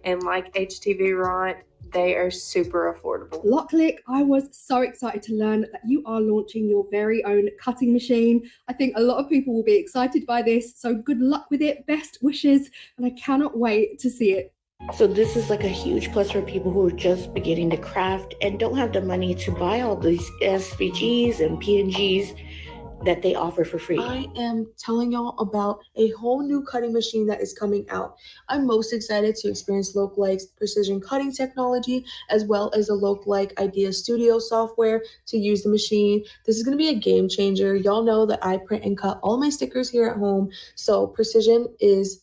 And like htvront, they are super affordable. LOKLIK, I was so excited to learn that you are launching your very own cutting machine. I think a lot of people will be excited by this, so good luck with it, best wishes, and I cannot wait to see it. So this is like a huge plus for people who are just beginning to craft and don't have the money to buy all these SVGs and PNGs that they offer for free. I am telling y'all about a whole new cutting machine that is coming out. I'm most excited to experience LOKLIK's precision cutting technology, as well as the LOKLIK Idea Studio software to use the machine. This is going to be a game changer. Y'all know that I print and cut all my stickers here at home, so precision is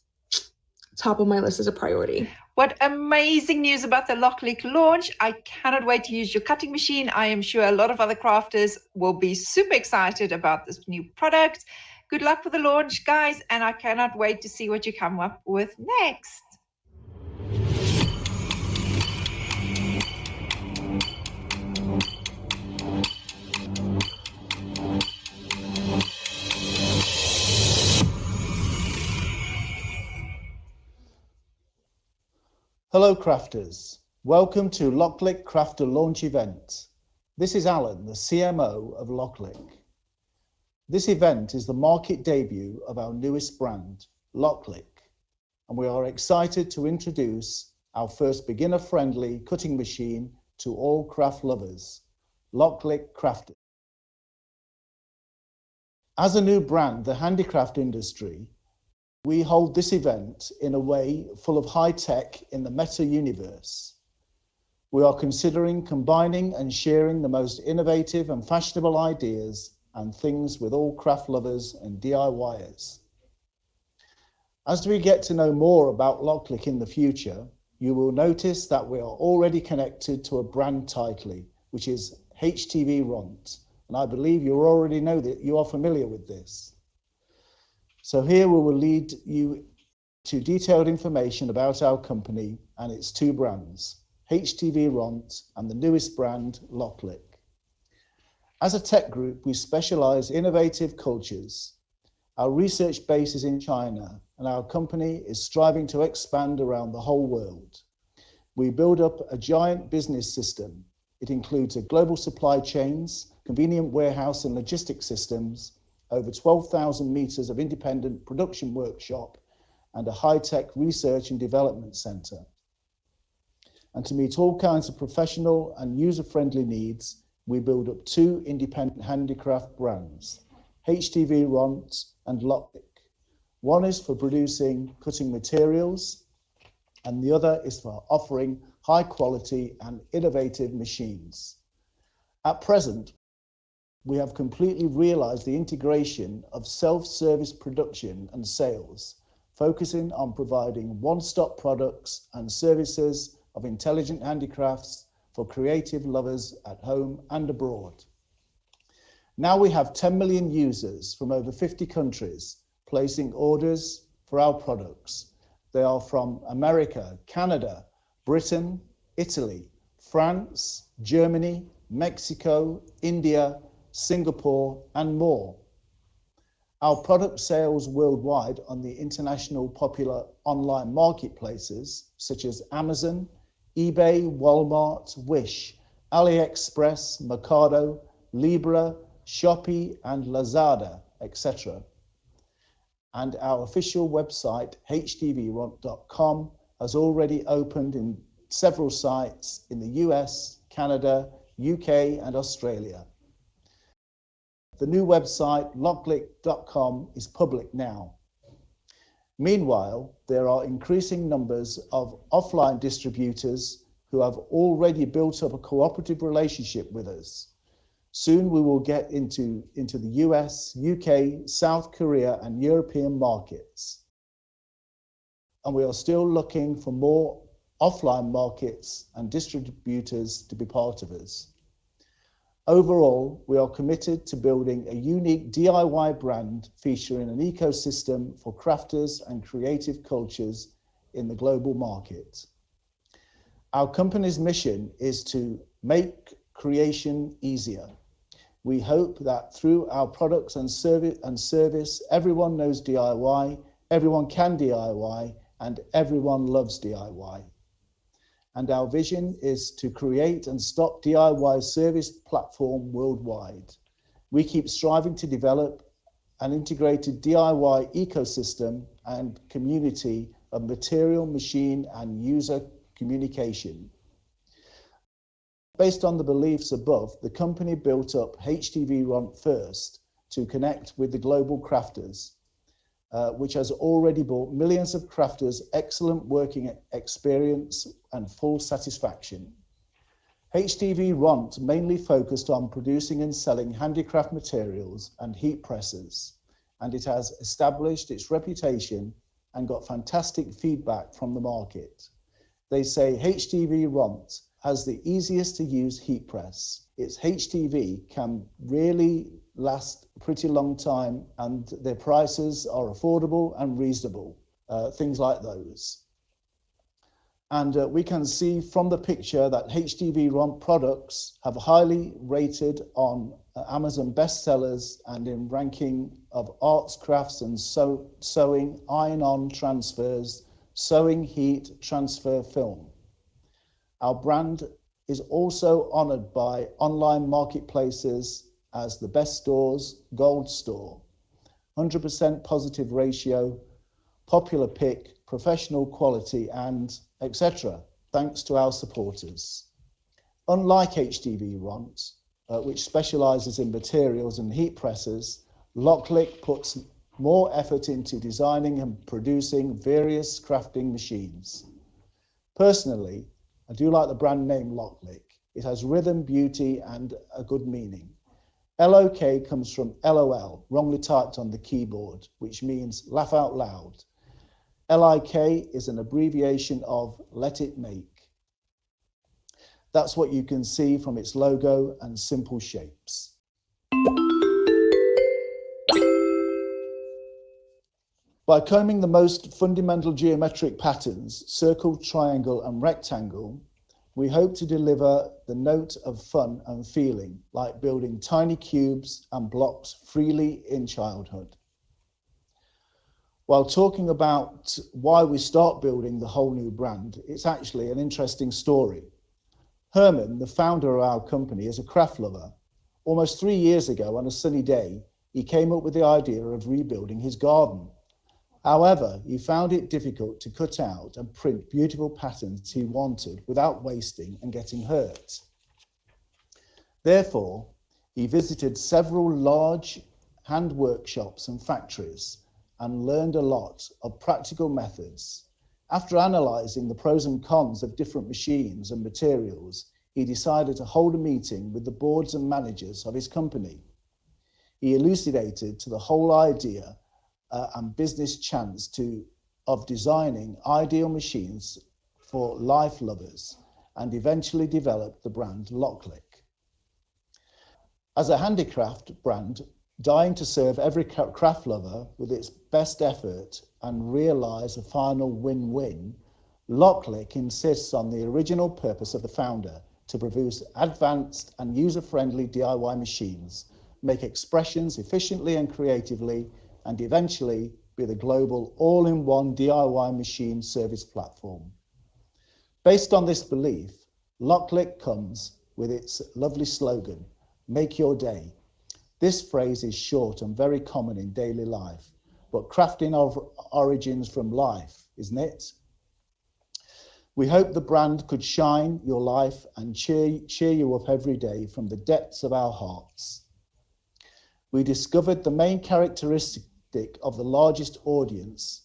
top of my list as a priority. What amazing news about the LOKLIK launch. I cannot wait to use your cutting machine. I am sure a lot of other crafters will be super excited about this new product. Good luck with the launch, guys, and I cannot wait to see what you come up with next. Hello crafters, welcome to LOKLIK Crafter launch event. This is Alan, the CMO of LOKLIK. This event is the market debut of our newest brand, LOKLIK, and we are excited to introduce our first beginner-friendly cutting machine to all craft lovers, LOKLIK Crafter. As a new brand, the handicraft industry, we hold this event in a way full of high tech in the meta universe. We are considering combining and sharing the most innovative and fashionable ideas and things with all craft lovers and DIYers. As we get to know more about LOKLIK in the future, you will notice that we are already connected to a brand tightly, which is htvront, and I believe you already know that you are familiar with this. So here we will lead you to detailed information about our company and its two brands, htvront and the newest brand, LOKLIK. As a tech group, we specialize in innovative cultures. Our research base is in China, and our company is striving to expand around the whole world. We build up a giant business system. It includes a global supply chains, convenient warehouse and logistics systems, over 12,000 meters of independent production workshop, and a high-tech research and development center. And to meet all kinds of professional and user-friendly needs, we build up two independent handicraft brands, htvront and LOKLIK. One is for producing cutting materials, and the other is for offering high quality and innovative machines. At present, we have completely realized the integration of self-service production and sales, focusing on providing one-stop products and services of intelligent handicrafts for creative lovers at home and abroad. Now we have 10 million users from over 50 countries placing orders for our products. They are from America, Canada, Britain, Italy, France, Germany, Mexico, India, Singapore, and more. Our product sales worldwide on the international popular online marketplaces such as Amazon, eBay, Walmart, Wish, AliExpress, Mercado, Libra, Shopee, and Lazada, etc. And our official website, htvront.com, has already opened in several sites in the US, Canada, UK, and Australia. The new website, LOKLIK.com, is public now. Meanwhile, there are increasing numbers of offline distributors who have already built up a cooperative relationship with us. Soon we will get into the US, UK, South Korea, and European markets. And we are still looking for more offline markets and distributors to be part of us. Overall, we are committed to building a unique DIY brand featuring an ecosystem for crafters and creative cultures in the global market. Our company's mission is to make creation easier. We hope that through our products and service, everyone knows DIY, everyone can DIY, and everyone loves DIY. And our vision is to create and stop DIY service platform worldwide. We keep striving to develop an integrated DIY ecosystem and community of material, machine, and user communication. Based on the beliefs above, the company built up htvront first to connect with the global crafters, which has already brought millions of crafters excellent working experience and full satisfaction. htvront mainly focused on producing and selling handicraft materials and heat presses, and it has established its reputation and got fantastic feedback from the market. They say htvront has the easiest to use heat press. Its HTV can really last a pretty long time, and their prices are affordable and reasonable, things like those. And we can see from the picture that htvront products have highly rated on Amazon bestsellers and in ranking of arts, crafts and sewing, iron-on transfers, sewing heat transfer film. Our brand is also honoured by online marketplaces as the Best Stores, Gold Store, 100% positive ratio, popular pick, professional quality, and etc. thanks to our supporters. Unlike htvront, which specialises in materials and heat presses, LOKLIK puts more effort into designing and producing various crafting machines. Personally, I do like the brand name LOKLIK. It has rhythm, beauty, and a good meaning. LOK comes from LOL, wrongly typed on the keyboard, which means laugh out loud. LIK is an abbreviation of let it make. That's what you can see from its logo and simple shapes. By combing the most fundamental geometric patterns, circle, triangle, and rectangle, we hope to deliver the note of fun and feeling, like building tiny cubes and blocks freely in childhood. While talking about why we start building the whole new brand, it's actually an interesting story. Herman, the founder of our company, is a craft lover. Almost 3 years ago, on a sunny day, he came up with the idea of rebuilding his garden. However, he found it difficult to cut out and print beautiful patterns he wanted without wasting and getting hurt. Therefore, he visited several large hand workshops and factories and learned a lot of practical methods. After analysing the pros and cons of different machines and materials, he decided to hold a meeting with the boards and managers of his company. He elucidated to the whole idea and business chance of designing ideal machines for life lovers, and eventually developed the brand LOKLIK. As a handicraft brand, dying to serve every craft lover with its best effort and realise a final win-win, LOKLIK insists on the original purpose of the founder to produce advanced and user-friendly DIY machines, make expressions efficiently and creatively, and eventually be the global all-in-one DIY machine service platform. Based on this belief, LOKLIK comes with its lovely slogan, "Make your day." This phrase is short and very common in daily life, but crafting origins from life, isn't it? We hope the brand could shine your life and cheer you up every day from the depths of our hearts. We discovered the main characteristic of the largest audience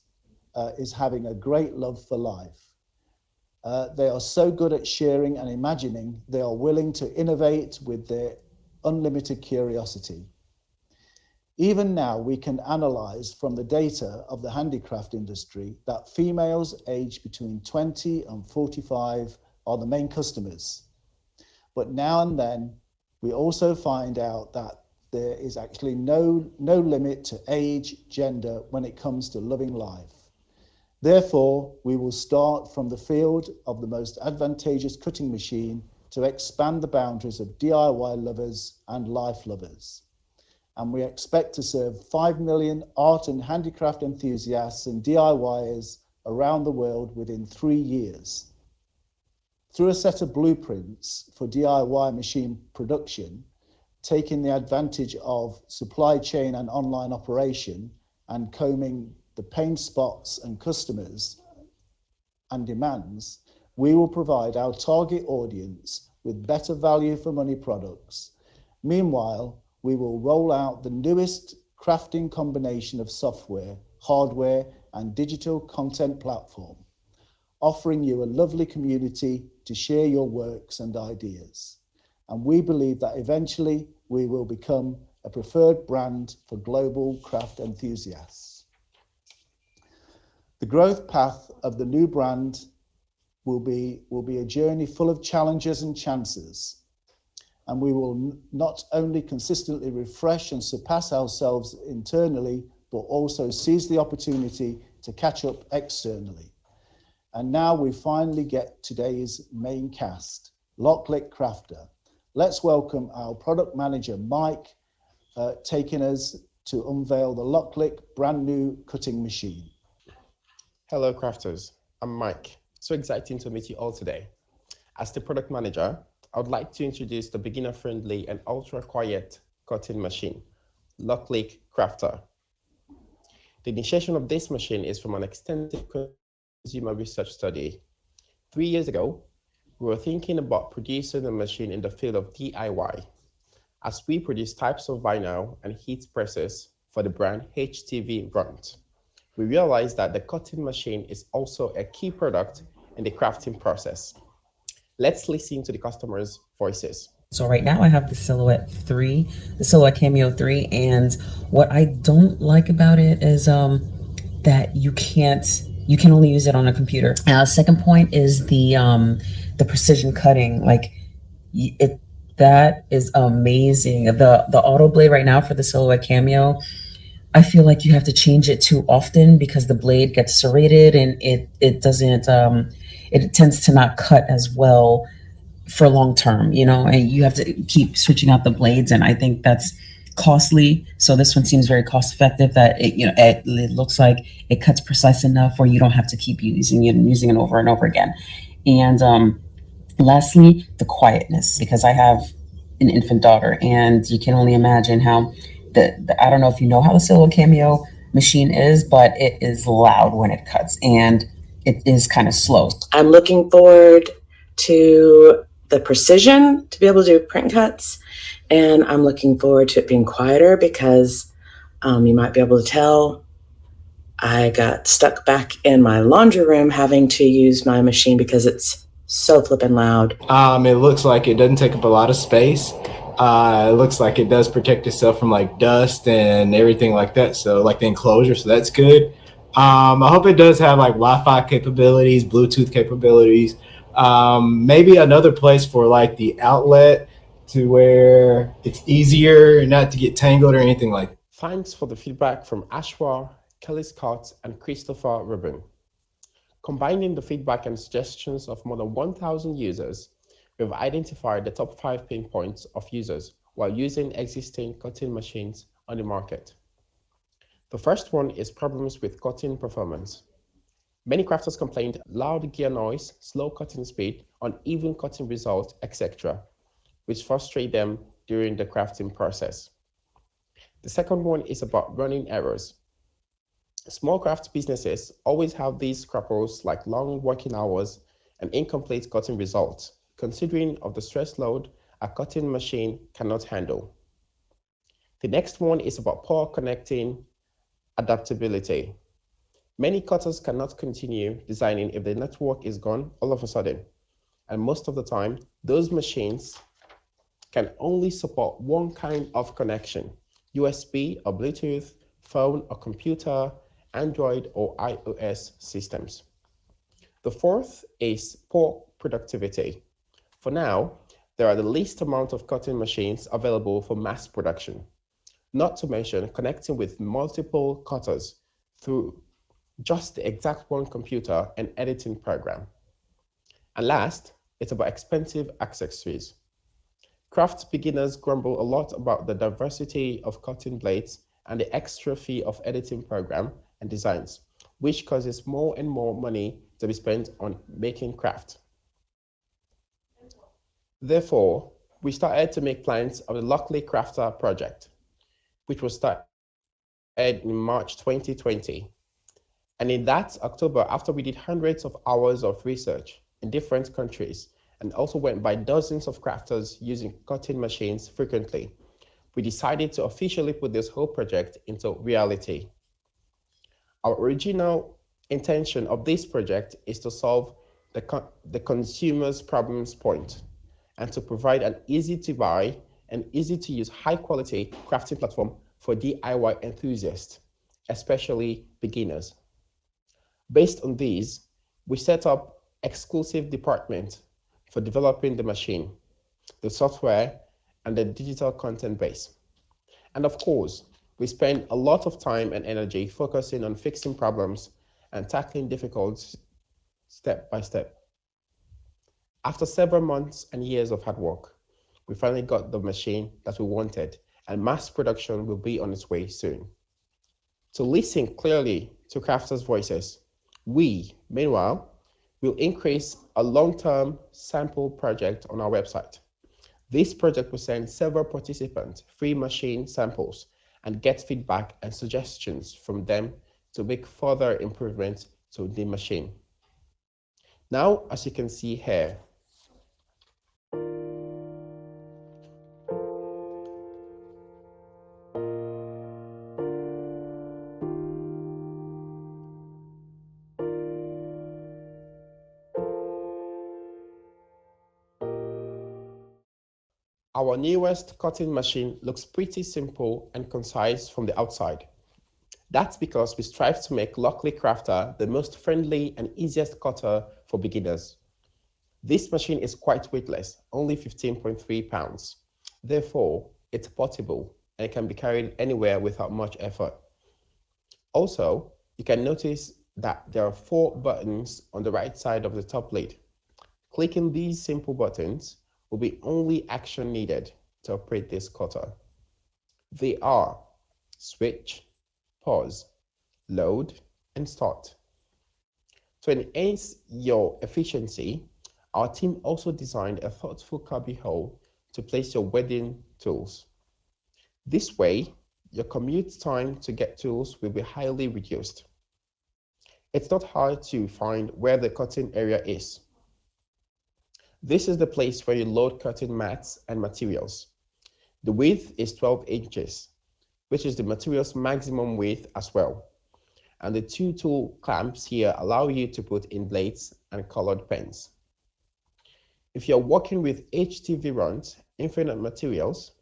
is having a great love for life. They are so good at sharing and imagining, they are willing to innovate with their unlimited curiosity. Even now, we can analyze from the data of the handicraft industry that females aged between 20 and 45 are the main customers. But now and then, we also find out that there is actually no limit to age, gender when it comes to loving life. Therefore, we will start from the field of the most advantageous cutting machine to expand the boundaries of DIY lovers and life lovers. And we expect to serve 5 million art and handicraft enthusiasts and DIYers around the world within 3 years. Through a set of blueprints for DIY machine production, taking the advantage of supply chain and online operation and combing the pain spots and customers and demands, we will provide our target audience with better value for money products. Meanwhile, we will roll out the newest crafting combination of software, hardware, and digital content platform, offering you a lovely community to share your works and ideas. And we believe that eventually we will become a preferred brand for global craft enthusiasts. The growth path of the new brand will be a journey full of challenges and chances. And we will not only consistently refresh and surpass ourselves internally, but also seize the opportunity to catch up externally. And now we finally get today's main cast, LOKLIK Crafter. Let's welcome our product manager, Mike, taking us to unveil the LOKLIK brand new cutting machine. Hello crafters, I'm Mike. So exciting to meet you all today. As the product manager, I would like to introduce the beginner-friendly and ultra-quiet cutting machine, LOKLIK Crafter. The initiation of this machine is from an extensive consumer research study. 3 years ago, we were thinking about producing a machine in the field of DIY, as we produce types of vinyl and heat presses for the brand htvront. We realized that the cutting machine is also a key product in the crafting process. Let's listen to the customers' voices. So right now I have the Silhouette 3, the Silhouette Cameo 3, and what I don't like about it is that you can only use it on a computer. Second point is the precision cutting. Like that is amazing. The auto blade right now for the Silhouette Cameo, I feel like you have to change it too often because the blade gets serrated and it doesn't it tends to not cut as well for long term, and you have to keep switching out the blades, and I think that's costly. So this one seems very cost effective, that it looks like it cuts precise enough where you don't have to keep using it over and over again. And lastly, the quietness, because I have an infant daughter, and you can only imagine how I don't know if you know how the Silhouette Cameo machine is, but it is loud when it cuts, and it is kind of slow. I'm looking forward to the precision to be able to do print cuts, and I'm looking forward to it being quieter because you might be able to tell I got stuck back in my laundry room having to use my machine because it's so flippin' loud. It looks like it doesn't take up a lot of space. It looks like it does protect itself from like dust and everything like that. So like the enclosure, so that's good. I hope it does have like Wi-Fi capabilities, Bluetooth capabilities. Maybe another place for like the outlet to where it's easier not to get tangled or anything like that. Thanks for the feedback from Ashwa, Kelly Scott, and Christopher Rubin. Combining the feedback and suggestions of more than 1,000 users, we've identified the top 5 pain points of users while using existing cutting machines on the market. The first one is problems with cutting performance. Many crafters complained loud gear noise, slow cutting speed, uneven cutting results, etc., which frustrate them during the crafting process. The second one is about running errors. Small craft businesses always have these scruples like long working hours and incomplete cutting results, considering of the stress load a cutting machine cannot handle. The next one is about poor connecting adaptability. Many cutters cannot continue designing if the network is gone all of a sudden, and most of the time, those machines can only support one kind of connection, USB or Bluetooth, phone or computer, Android or iOS systems. The fourth is poor productivity. For now, there are the least amount of cutting machines available for mass production, not to mention connecting with multiple cutters through just the exact one computer and editing program. And last, it's about expensive accessories. Craft beginners grumble a lot about the diversity of cutting blades and the extra fee of editing program and designs, which causes more and more money to be spent on making craft. Therefore, we started to make plans of the LOKLIK Crafter project, which was started in March 2020. And in that October, after we did hundreds of hours of research in different countries, and also went by dozens of crafters using cutting machines frequently, we decided to officially put this whole project into reality. Our original intention of this project is to solve the consumer's problems point and to provide an easy to buy and easy to use high quality crafting platform for DIY enthusiasts, especially beginners. Based on these, we set up exclusive department for developing the machine, the software, and the digital content base. And of course, we spend a lot of time and energy focusing on fixing problems and tackling difficulties step by step. After several months and years of hard work, we finally got the machine that we wanted, and mass production will be on its way soon. To listen clearly to crafters' voices, we, meanwhile, will increase a long-term sample project on our website. This project will send several participants free machine samples and get feedback and suggestions from them to make further improvements to the machine. Now, as you can see here, our newest cutting machine looks pretty simple and concise from the outside. That's because we strive to make LOKLIK Crafter the most friendly and easiest cutter for beginners. This machine is quite weightless, only 15.3 pounds. Therefore, it's portable and it can be carried anywhere without much effort. Also, you can notice that there are 4 buttons on the right side of the top lid. Clicking these simple buttons will be only action needed to operate this cutter. They are switch, pause, load, and start. To enhance your efficiency, our team also designed a thoughtful cubby hole to place your wedding tools. This way, your commute time to get tools will be highly reduced. It's not hard to find where the cutting area is. This is the place where you load cutting mats and materials. The width is 12 inches, which is the material's maximum width as well. And the 2 tool clamps here allow you to put in blades and colored pens. If you're working with htvront infinite materials,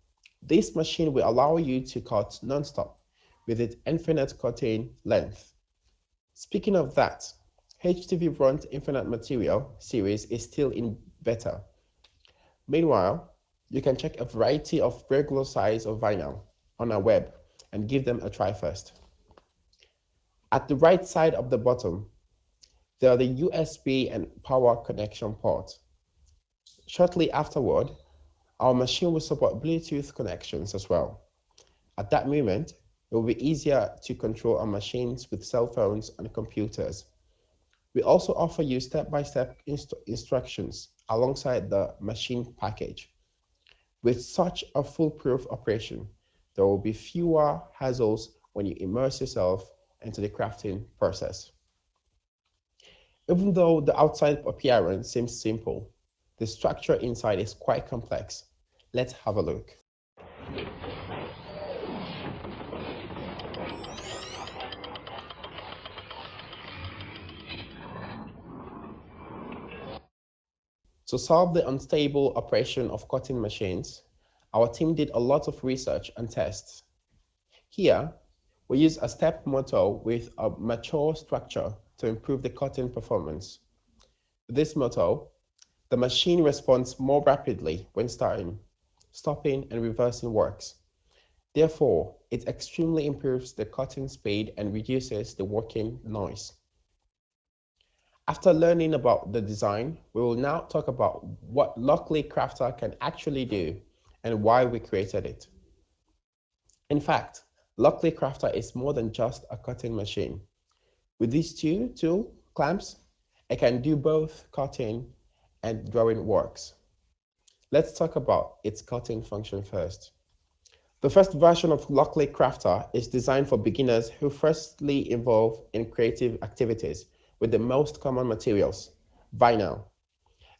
this machine will allow you to cut non-stop with its infinite cutting length. Speaking of that, htvront infinite material series is still in beta. Meanwhile, you can check a variety of regular size of vinyl on our web and give them a try first. At the right side of the bottom, there are the USB and power connection ports. Shortly afterward, our machine will support Bluetooth connections as well. At that moment, It will be easier to control on machines with cell phones and computers. We also offer you step-by-step instructions alongside the machine package. With such a foolproof operation, there will be fewer hassles when you immerse yourself into the crafting process. Even though the outside appearance seems simple, the structure inside is quite complex. Let's have a look. To solve the unstable operation of cutting machines, our team did a lot of research and tests. Here, we use a step motor with a mature structure to improve the cutting performance. With this motor, the machine responds more rapidly when starting, stopping, and reversing works. Therefore, it extremely improves the cutting speed and reduces the working noise. After learning about the design, we will now talk about what LOKLIK Crafter can actually do and why we created it. In fact, LOKLIK Crafter is more than just a cutting machine. With these two tool clamps, it can do both cutting and drawing works. Let's talk about its cutting function first. The first version of LOKLIK Crafter is designed for beginners who firstly involve in creative activities with the most common materials, vinyl.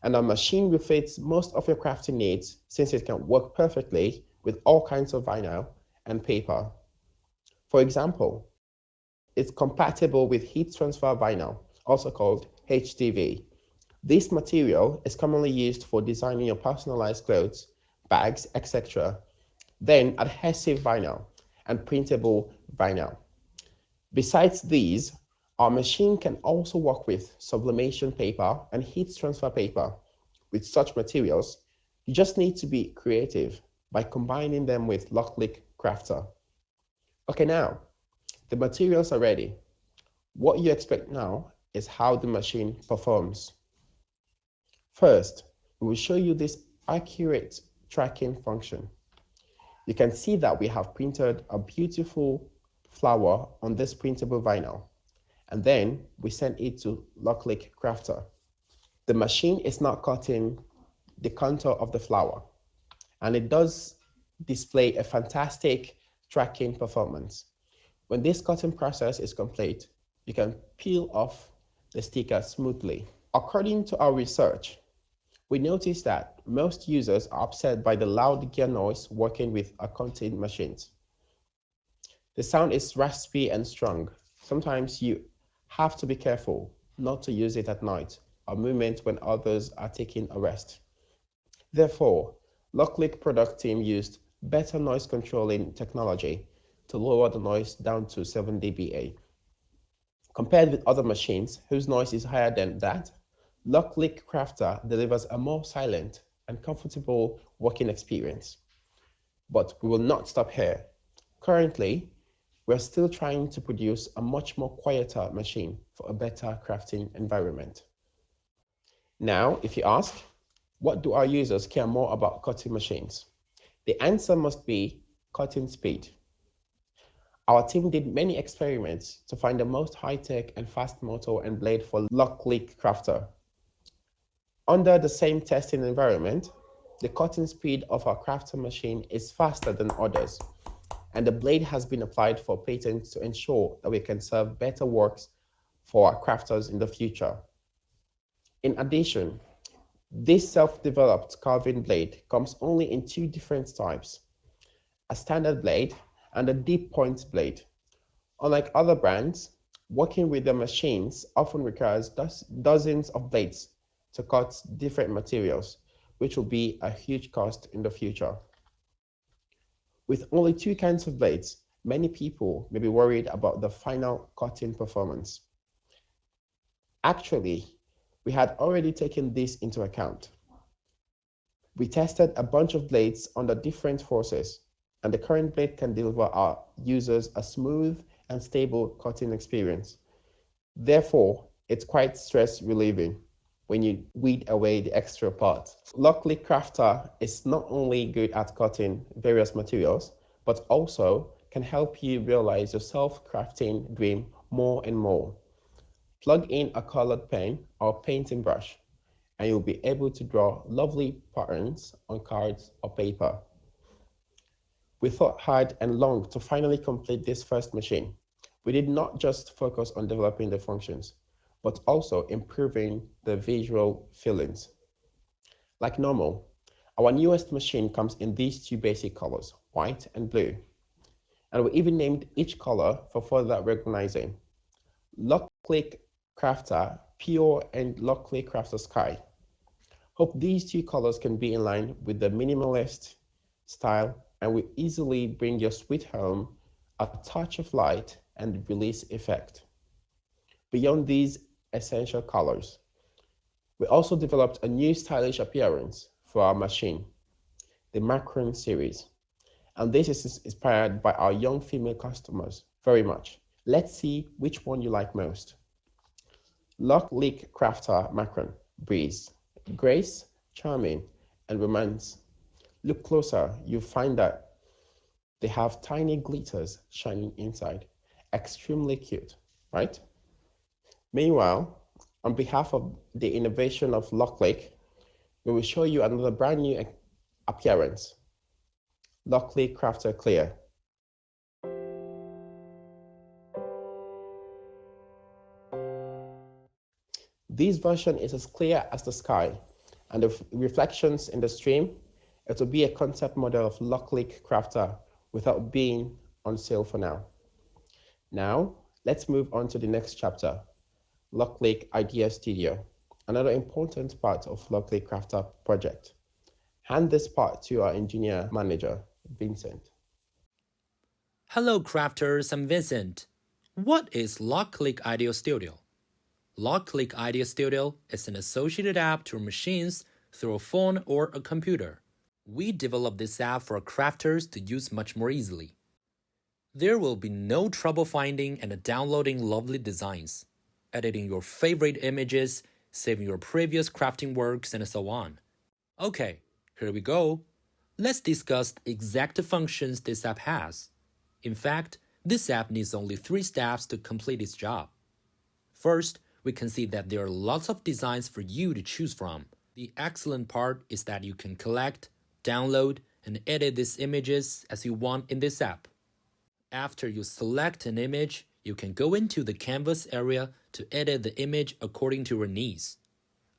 And a machine will fit most of your crafting needs since it can work perfectly with all kinds of vinyl and paper. For example, it's compatible with heat transfer vinyl, also called HTV. This material is commonly used for designing your personalized clothes, bags, etc. Then adhesive vinyl and printable vinyl. Besides these, our machine can also work with sublimation paper and heat transfer paper. With such materials, you just need to be creative by combining them with LOKLIK Crafter. Okay, now, the materials are ready. What you expect now is how the machine performs. First, we will show you this accurate tracking function. You can see that we have printed a beautiful flower on this printable vinyl, and then we send it to LOKLIK Crafter. The machine is not cutting the contour of the flower, and it does display a fantastic tracking performance. When this cutting process is complete, you can peel off the sticker smoothly. According to our research, we noticed that most users are upset by the loud gear noise working with our cutting machines. The sound is raspy and strong. Sometimes you have to be careful not to use it at night or moments when others are taking a rest. Therefore, LOKLIK product team used better noise controlling technology to lower the noise down to 7 dBA. Compared with other machines whose noise is higher than that, LOKLIK Crafter delivers a more silent and comfortable working experience. But we will not stop here. Currently, we're still trying to produce a much more quieter machine for a better crafting environment. Now, if you ask, what do our users care more about cutting machines? The answer must be cutting speed. Our team did many experiments to find the most high-tech and fast motor and blade for LOKLIK Crafter. Under the same testing environment, the cutting speed of our crafter machine is faster than others, and the blade has been applied for patents to ensure that we can serve better works for our crafters in the future. In addition, this self-developed carving blade comes only in two different types, a standard blade and a deep point blade. Unlike other brands, working with the machines often requires dozens of blades to cut different materials, which will be a huge cost in the future. With only two kinds of blades, many people may be worried about the final cutting performance. Actually, we had already taken this into account. We tested a bunch of blades under different forces, and the current blade can deliver our users a smooth and stable cutting experience. Therefore, it's quite stress relieving when you weed away the extra parts. LOKLIK Crafter is not only good at cutting various materials, but also can help you realize your self-crafting dream more and more. Plug in a colored pen or painting brush, and you'll be able to draw lovely patterns on cards or paper. We thought hard and long to finally complete this first machine. We did not just focus on developing the functions, but also improving the visual feelings. Like normal, our newest machine comes in these two basic colors, white and blue. And we even named each color for further recognizing. LOKLIK Crafter Pure and LOKLIK Crafter Sky. Hope these two colors can be in line with the minimalist style and will easily bring your sweet home a touch of light and release effect. Beyond these essential colors, we also developed a new stylish appearance for our machine, the Macron series. And this is inspired by our young female customers very much. Let's see which one you like most. LOKLIK Crafter Macron, Breeze, Grace, Charming, and Romance. Look closer, you'll find that they have tiny glitters shining inside. Extremely cute, right? Meanwhile, on behalf of the innovation of LOKLIK, we will show you another brand new appearance. LOKLIK Crafter Clear. This version is as clear as the sky, and the reflections in the stream, it will be a concept model of LOKLIK Crafter without being on sale for now. Now, let's move on to the next chapter, LOKLIK Idea Studio, another important part of LOKLIK Crafter project. Hand this part to our engineer manager, Vincent. Hello crafters, I'm Vincent. What is LOKLIK Idea Studio? LOKLIK Idea Studio is an associated app to machines through a phone or a computer. We developed this app for crafters to use much more easily. There will be no trouble finding and downloading lovely designs, editing your favorite images, saving your previous crafting works, and so on. Okay, here we go. Let's discuss the exact functions this app has. In fact, this app needs only 3 steps to complete its job. First, we can see that there are lots of designs for you to choose from. The excellent part is that you can collect, download, and edit these images as you want in this app. After you select an image, you can go into the canvas area to edit the image according to your needs.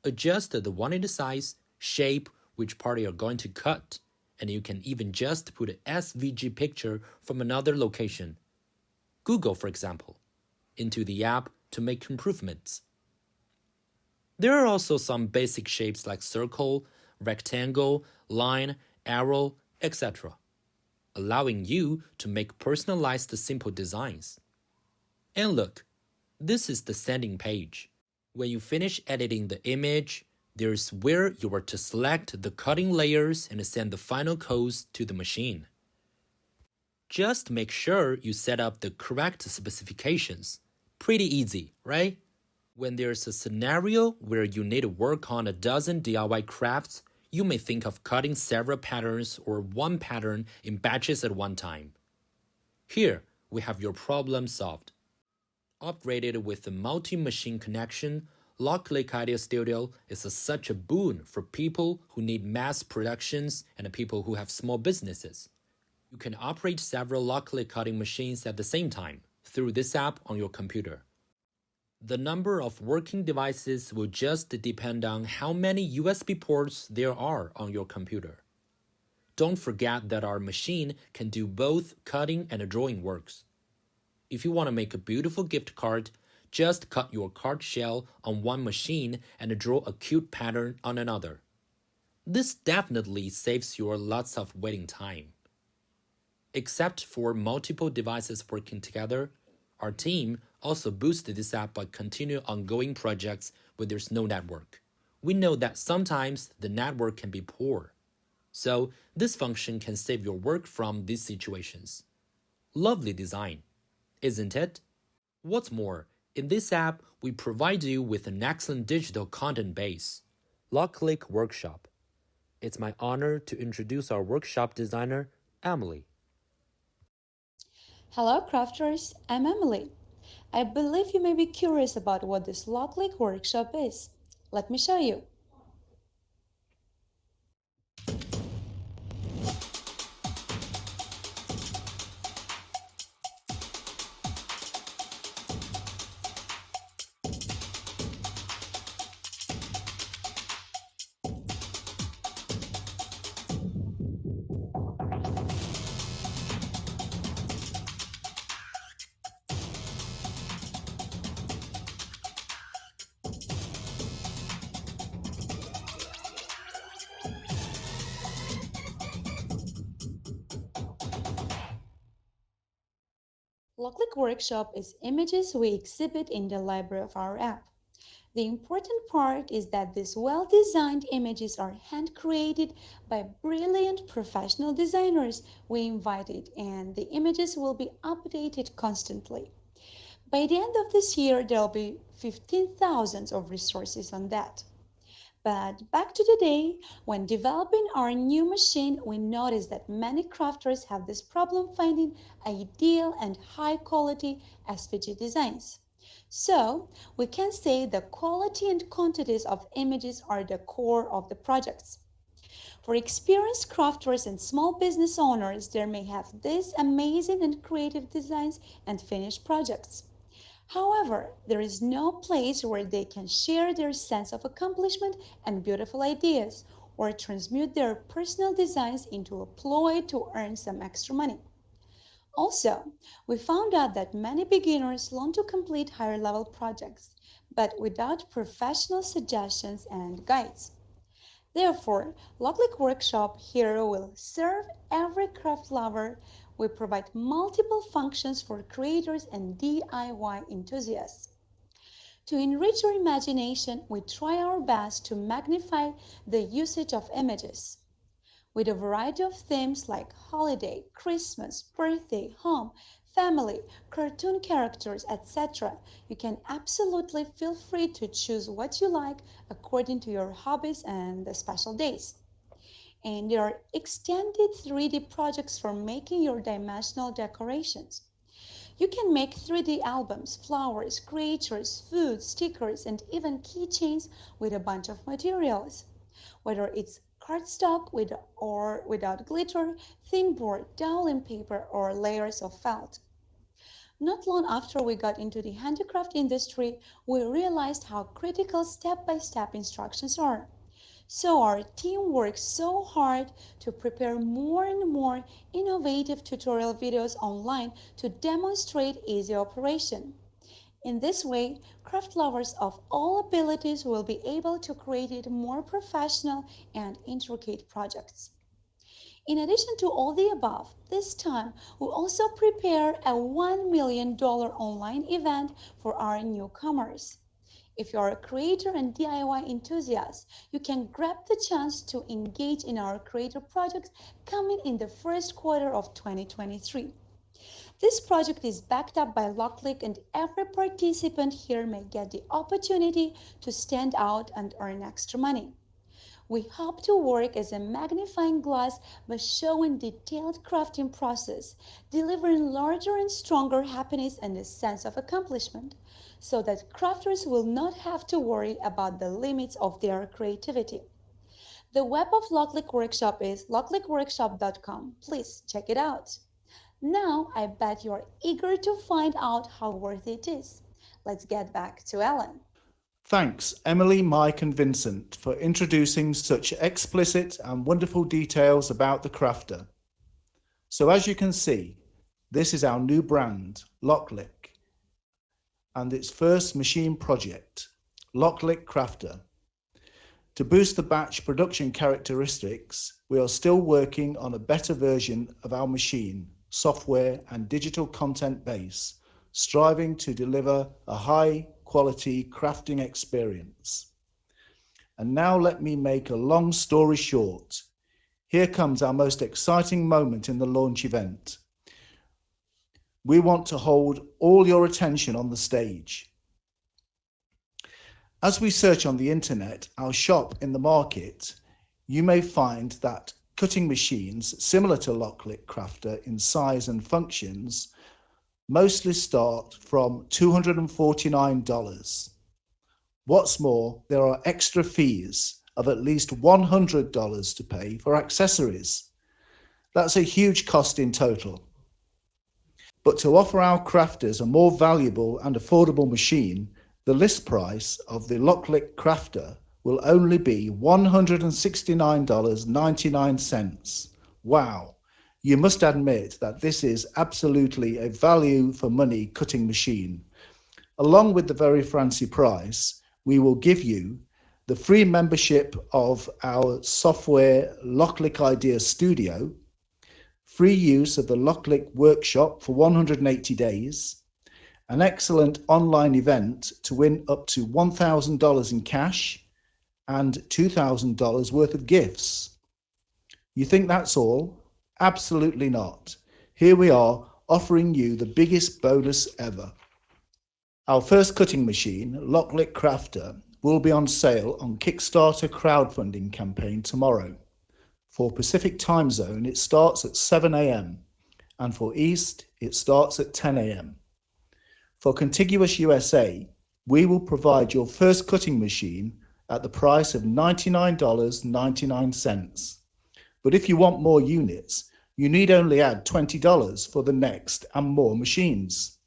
Adjust the wanted size, shape, which part you're going to cut, and you can even just put an SVG picture from another location, Google for example, into the app to make improvements. There are also some basic shapes like circle, rectangle, line, arrow, etc., allowing you to make personalized simple designs. And look, this is the sending page. When you finish editing the image, there's where you are to select the cutting layers and send the final codes to the machine. Just make sure you set up the correct specifications. Pretty easy, right? When there's a scenario where you need to work on a dozen DIY crafts, you may think of cutting several patterns or one pattern in batches at one time. Here, we have your problem solved. Upgraded with a multi-machine connection, LOKLIK Idea Studio is such a boon for people who need mass productions and people who have small businesses. You can operate several LOKLIK cutting machines at the same time through this app on your computer. The number of working devices will just depend on how many USB ports there are on your computer. Don't forget that our machine can do both cutting and drawing works. If you want to make a beautiful gift card, just cut your card shell on one machine and draw a cute pattern on another. This definitely saves you lots of waiting time. Except for multiple devices working together, our team also boosted this app by continuing ongoing projects where there's no network. We know that sometimes the network can be poor, so this function can save your work from these situations. Lovely design, isn't it? What's more, in this app, we provide you with an excellent digital content base, LOKLIK Workshop. It's my honor to introduce our workshop designer, Emily. Hello crafters, I'm Emily. I believe you may be curious about what this LOKLIK Workshop is. Let me show you. LOKLIK Workshop is images we exhibit in the library of our app. The important part is that these well-designed images are hand-created by brilliant professional designers we invited, and the images will be updated constantly. By the end of this year, there will be 15,000 of resources on that. But back to today, when developing our new machine, we noticed that many crafters have this problem finding ideal and high-quality SVG designs. So, we can say the quality and quantities of images are the core of the projects. For experienced crafters and small business owners, they may have these amazing and creative designs and finished projects. However, there is no place where they can share their sense of accomplishment and beautiful ideas, or transmute their personal designs into a ploy to earn some extra money. Also, we found out that many beginners want to complete higher level projects, but without professional suggestions and guides. Therefore, LOKLIK Workshop here will serve every craft lover. We provide multiple functions for creators and DIY enthusiasts. To enrich your imagination, we try our best to magnify the usage of images. With a variety of themes like holiday, Christmas, birthday, home, family, cartoon characters, etc., you can absolutely feel free to choose what you like according to your hobbies and the special days. And there are extended 3D projects for making your dimensional decorations. You can make 3D albums, flowers, creatures, food, stickers, and even keychains with a bunch of materials. Whether it's cardstock with or without glitter, thin board, dowel paper, or layers of felt. Not long after we got into the handicraft industry, we realized how critical step-by-step instructions are. So our team works so hard to prepare more and more innovative tutorial videos online to demonstrate easy operation. In this way, craft lovers of all abilities will be able to create more professional and intricate projects. In addition to all the above, this time we also prepare a $1 million online event for our newcomers. If you are a creator and DIY enthusiast, you can grab the chance to engage in our creator projects coming in the first quarter of 2023. This project is backed up by LOKLIK, and every participant here may get the opportunity to stand out and earn extra money. We hope to work as a magnifying glass by showing detailed crafting process, delivering larger and stronger happiness and a sense of accomplishment, so that crafters will not have to worry about the limits of their creativity. The web of LOKLIK Workshop is loklikworkshop.com. Please check it out. Now, I bet you're eager to find out how worth it is. Let's get back to Ellen. Thanks, Emily, Mike, and Vincent, for introducing such explicit and wonderful details about the crafter. So as you can see, this is our new brand, LOKLIK, and its first machine project, LOKLIK Crafter. To boost the batch production characteristics, we are still working on a better version of our machine, software, and digital content base, striving to deliver a high quality crafting experience. And now let me make a long story short. Here comes our most exciting moment in the launch event. We want to hold all your attention on the stage. As we search on the internet, our shop in the market, you may find that cutting machines similar to LOKLIK Crafter in size and functions mostly start from $249. What's more, there are extra fees of at least $100 to pay for accessories. That's a huge cost in total. But to offer our crafters a more valuable and affordable machine, the list price of the LOKLIK Crafter will only be $169.99. Wow! You must admit that this is absolutely a value for money cutting machine. Along with the very fancy price, we will give you the free membership of our software LOKLIK Idea Studio, free use of the LOKLIK Workshop for 180 days, an excellent online event to win up to $1,000 in cash and $2,000 worth of gifts. You think that's all? Absolutely not. Here we are offering you the biggest bonus ever. Our first cutting machine, LOKLIK Crafter, will be on sale on Kickstarter crowdfunding campaign tomorrow. For Pacific time zone, it starts at 7 a.m. and for East, it starts at 10 a.m. For contiguous USA, we will provide your first cutting machine at the price of $99.99. But if you want more units, you need only add $20 for the next and more machines.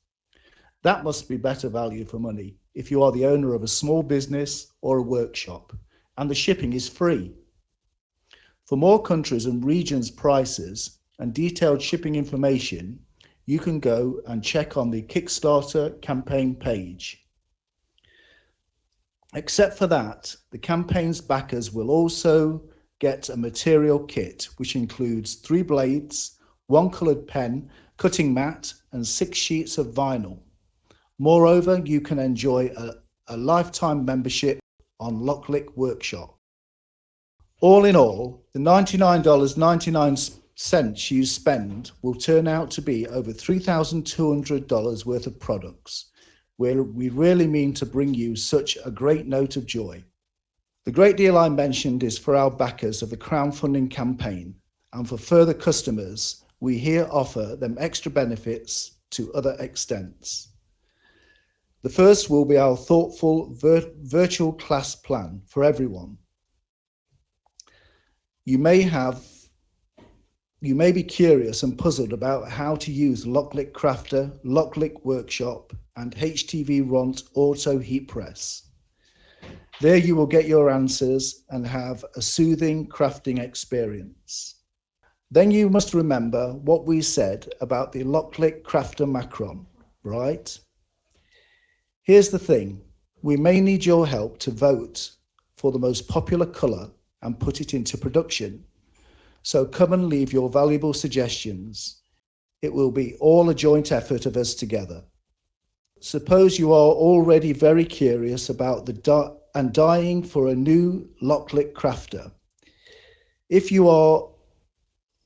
That must be better value for money if you are the owner of a small business or a workshop, and the shipping is free. For more countries and regions prices and detailed shipping information, you can go and check on the Kickstarter campaign page. Except for that, the campaign's backers will also get a material kit which includes 3 blades, 1 coloured pen, cutting mat and 6 sheets of vinyl. Moreover, you can enjoy a lifetime membership on LOKLIK Workshop. All in all, the $99.99 you spend will turn out to be over $3,200 worth of products, where we really mean to bring you such a great note of joy. The great deal I mentioned is for our backers of the crowdfunding campaign, and for further customers, we here offer them extra benefits to other extents. The first will be our thoughtful virtual class plan for everyone. You may be curious and puzzled about how to use LOKLIK Crafter, LOKLIK Workshop, and htvront Auto Heat Press. There you will get your answers and have a soothing crafting experience. Then you must remember what we said about the LOKLIK Crafter Macron, right? Here's the thing, we may need your help to vote for the most popular colour and put it into production. So come and leave your valuable suggestions. It will be all a joint effort of us together. Suppose you are already very curious about dying for a new LOKLIK Crafter. If you are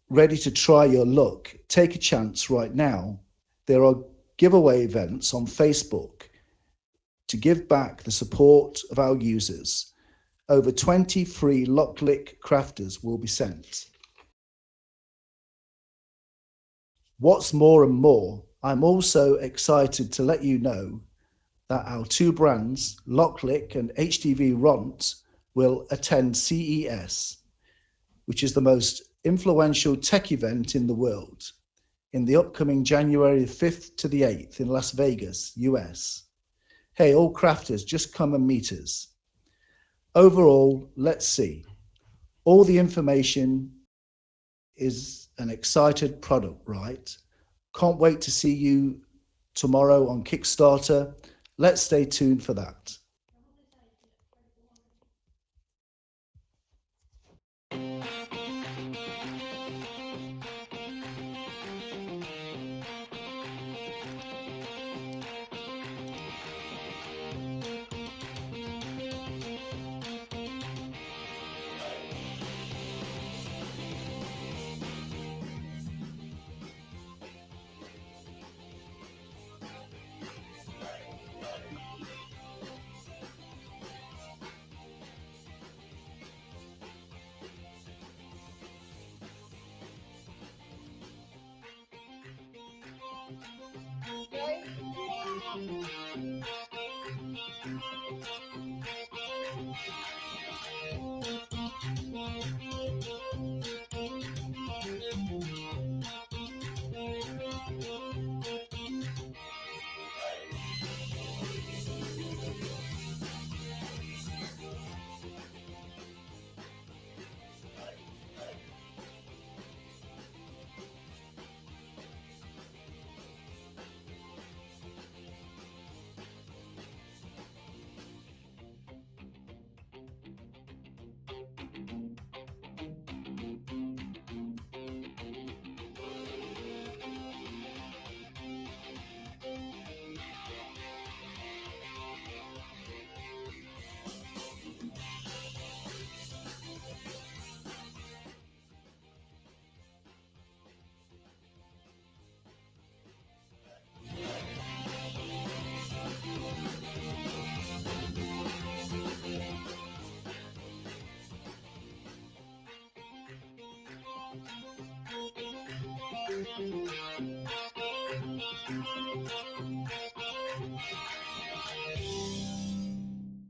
ready to try your luck, take a chance right now. There are giveaway events on Facebook to give back the support of our users. Over 20 free LOKLIK Crafters will be sent. What's more and more, I'm also excited to let you know that our 2 brands, LOKLIK and htvront, will attend CES, which is the most influential tech event in the world, in the upcoming January 5th to the 8th in Las Vegas, US. Hey, all crafters, just come and meet us. Overall, let's see. All the information is an excited product, right? Can't wait to see you tomorrow on Kickstarter. Let's stay tuned for that.